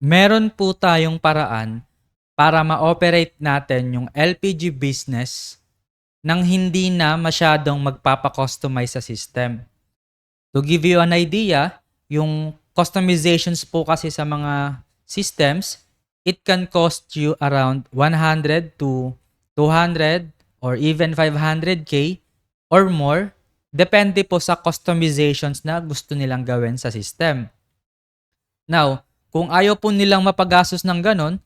Meron po tayong paraan para ma-operate natin yung LPG business nang hindi na masyadong magpapa-customize sa system. To give you an idea, yung customizations po kasi sa mga systems, it can cost you around 100 to 200 or even 500k or more. Depende po sa customizations na gusto nilang gawin sa system. Now, kung ayaw po nilang mapagastos ng gano'n,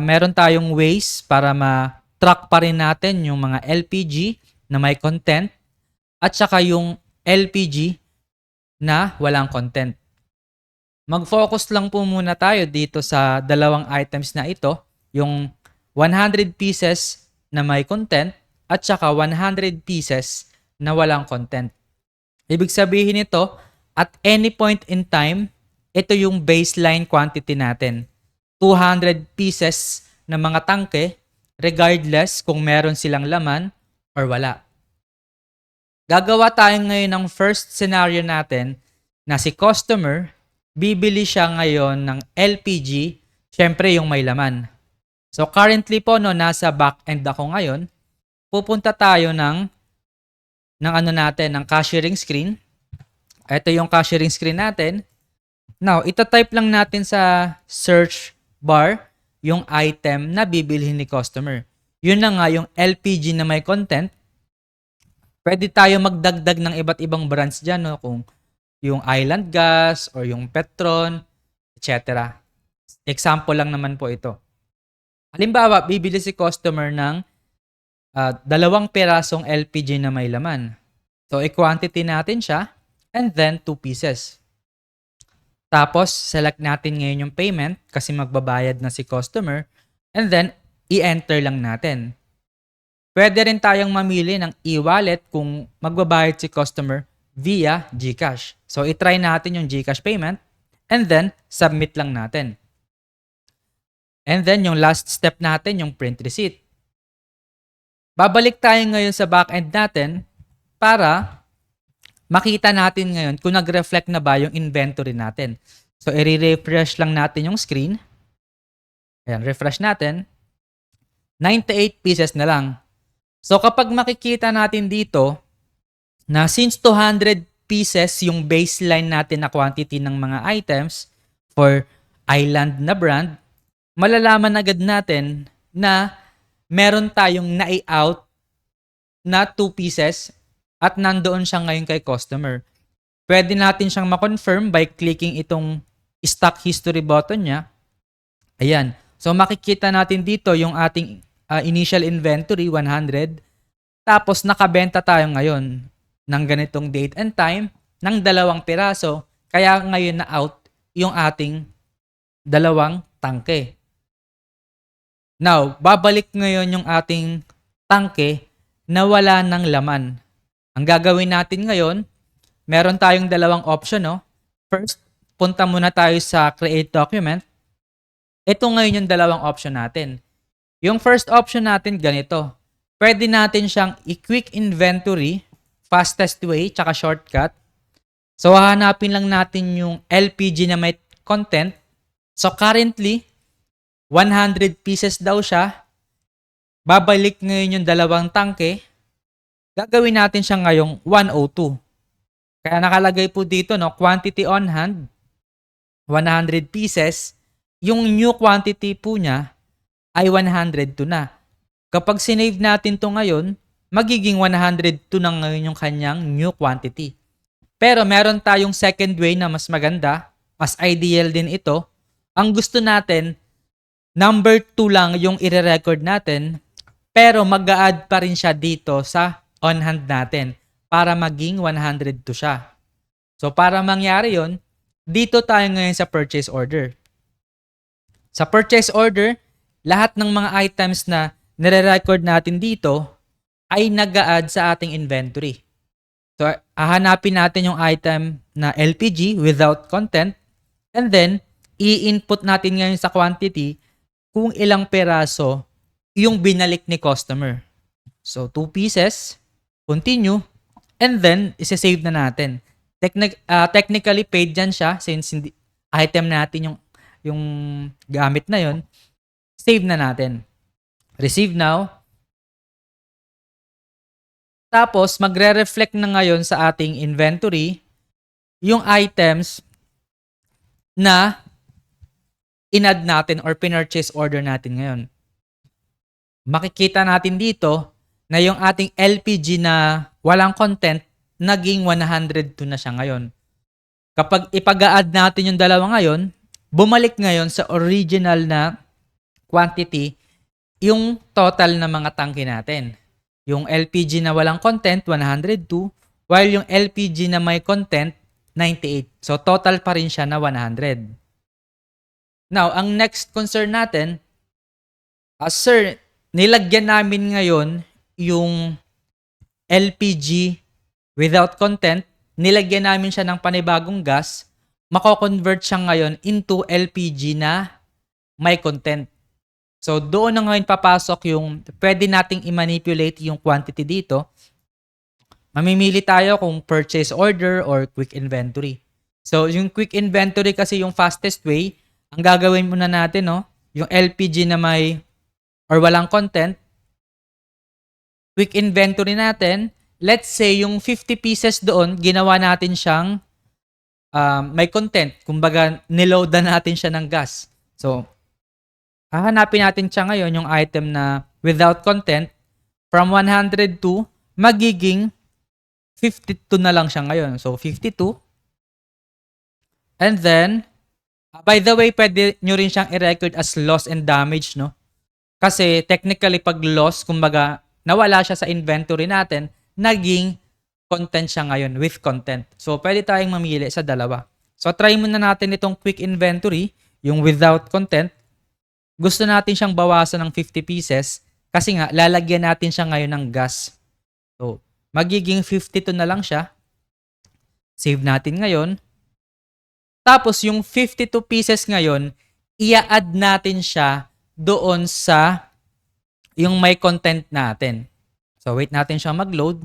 meron tayong ways para ma-track pa rin natin yung mga LPG na may content at saka yung LPG na walang content. Mag-focus lang po muna tayo dito sa dalawang items na ito, yung 100 pieces na may content at saka 100 pieces na walang content. Ibig sabihin nito, at any point in time, ito yung baseline quantity natin. 200 pieces na mga tangke regardless kung meron silang laman or wala. Gagawa tayo ngayon ng first scenario natin na si customer, bibili siya ngayon ng LPG, syempre yung may laman. So currently po, nasa back end ako ngayon, pupunta tayo ng cashiering screen. Ito yung cashiering screen natin. Now, itatype lang natin sa search bar yung item na bibilhin ni customer. Yun na nga yung LPG na may content. Pwede tayo magdagdag ng iba't ibang brands dyan, no? Kung yung Island Gas or yung Petron, etc. Example lang naman po ito. Halimbawa, bibili si customer ng 2 pirasong LPG na may laman. So, i-quantity natin siya and then 2 pieces. Tapos, select natin ngayon yung payment kasi magbabayad na si customer and then i-enter lang natin. Pwede rin tayong mamili ng e-wallet kung magbabayad si customer via GCash. So, i-try natin yung GCash payment and then submit lang natin. And then, yung last step natin, yung print receipt. Babalik tayo ngayon sa backend natin para makita natin ngayon kung nag-reflect na ba yung inventory natin. So, i-refresh lang natin yung screen. Ayan, refresh natin. 98 pieces na lang. So, kapag makikita natin dito na since 200 pieces yung baseline natin na quantity ng mga items for Island na brand, malalaman agad natin na meron tayong nai-out na 2 pieces at nandoon siya ngayon kay customer. Pwede natin siyang ma-confirm by clicking itong stock history button niya. Ayan. So makikita natin dito yung ating initial inventory, 100. Tapos nakabenta tayo ngayon ng ganitong date and time ng 2 piraso. Kaya ngayon na out yung ating 2 tangke. Now, babalik ngayon yung ating tangke na wala ng laman. Ang gagawin natin ngayon, meron tayong 2 option, no? First, punta muna tayo sa create document. Ito ngayon yung 2 option natin. Yung first option natin ganito. Pwede natin siyang i-quick inventory, fastest way, tsaka shortcut. So, hahanapin lang natin yung LPG na may content. So, currently, 100 pieces daw siya. Babalik ngayon yung 2 tangke. Gagawin natin siya ngayong 102. Kaya nakalagay po dito, no, quantity on hand, 100 pieces. Yung new quantity po niya ay 102 na. Kapag sinave natin to ngayon, magiging 102 na ngayon yung kanyang new quantity. Pero meron tayong second way na mas maganda, mas ideal din ito. Ang gusto natin, number 2 lang yung i-record natin, pero mag-a-add pa rin siya dito sa on-hand natin para maging 102 siya. So para mangyari yon, dito tayo ngayon sa purchase order. Sa purchase order, lahat ng mga items na nire-record natin dito ay nag-a-add sa ating inventory. So, hahanapin natin yung item na LPG without content and then, i-input natin ngayon sa quantity kung ilang peraso yung binalik ni customer. So, 2 pieces, continue, and then, isa-save na natin. Technically, paid dyan siya since item natin yung yung gamit na yon, save na natin. Receive now. Tapos, magre-reflect na ngayon sa ating inventory yung items na in-add natin or pinurchase order natin ngayon. Makikita natin dito na yung ating LPG na walang content, naging 102 na siya ngayon. Kapag ipag-a-add natin yung dalawa ngayon, bumalik ngayon sa original na quantity yung total na mga tangke natin. Yung LPG na walang content, 102, while yung LPG na may content, 98. So, total pa rin siya na 100. Now, ang next concern natin, sir, nilagyan namin ngayon yung LPG without content, nilagyan namin siya ng panibagong gas, mako-convert siya ngayon into LPG na may content. So, doon na ngayon papasok yung pwede nating i-manipulate yung quantity dito. Mamimili tayo kung purchase order or quick inventory. So, yung quick inventory kasi yung fastest way. Ang gagawin muna natin, no, yung LPG na may or walang content, quick inventory natin, let's say yung 50 pieces doon, ginawa natin siyang may content. Kumbaga, niload na natin siya ng gas. So, hahanapin natin siya ngayon, yung item na without content, from 102, magiging 52 na lang siya ngayon. So, 52. And then, by the way, pwede nyo rin siyang i-record as loss and damage, no? Kasi technically, pag loss, kumbaga, nawala siya sa inventory natin, naging content siya ngayon with content. So, pwede tayong mamili sa dalawa. So, try muna natin itong quick inventory, yung without content. Gusto natin siyang bawasan ng 50 pieces kasi nga, lalagyan natin siya ngayon ng gas. So, magiging 52 na lang siya. Save natin ngayon. Tapos, yung 52 pieces ngayon, i-add natin siya doon sa yung may content natin. So, wait natin siya mag-load.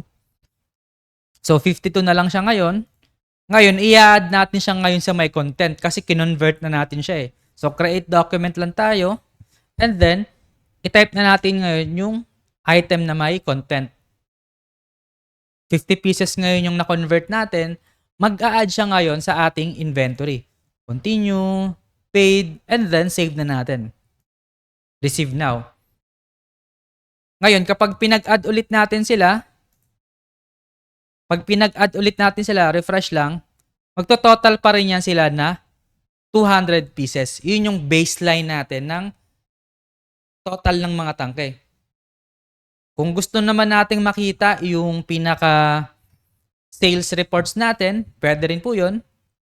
So, 52 na lang siya ngayon. Ngayon, i-add natin siya ngayon sa may content kasi kinonvert na natin siya eh. So, create document lang tayo. And then, i-type na natin ngayon yung item na may content. 50 pieces ngayon yung na-convert natin. Mag-a-add siya ngayon sa ating inventory. Continue, paid, and then save na natin. Receive now. Ngayon, kapag pinag-add ulit natin sila, refresh lang, magto-total pa rin yan sila na 200 pieces. Yun yung baseline natin ng total ng mga tangke. Kung gusto naman nating makita yung pinaka sales reports natin, pwede rin po yun.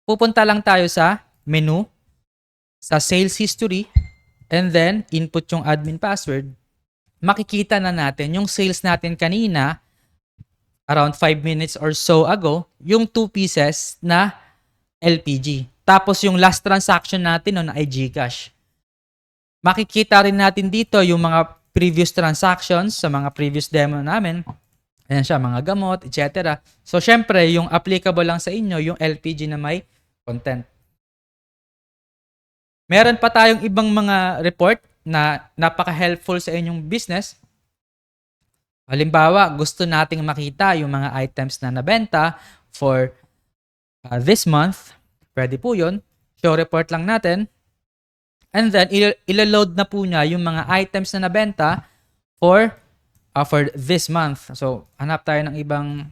Pupunta lang tayo sa menu, sa sales history, and then input yung admin password. Makikita na natin yung sales natin kanina, around 5 minutes or so ago, yung 2 pieces na LPG. Tapos yung last transaction natin ay GCash. Makikita rin natin dito yung mga previous transactions sa mga previous demo namin. Ayan siya, mga gamot, etc. So, syempre, yung applicable lang sa inyo, yung LPG na may content. Meron pa tayong ibang mga report na napaka-helpful sa inyong business. Halimbawa, gusto nating makita yung mga items na nabenta for this month. Pwede po yun. Show report lang natin. And then, ilo-load na po niya yung mga items na nabenta for this month. So, hanap tayo ng ibang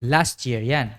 last year. Yan.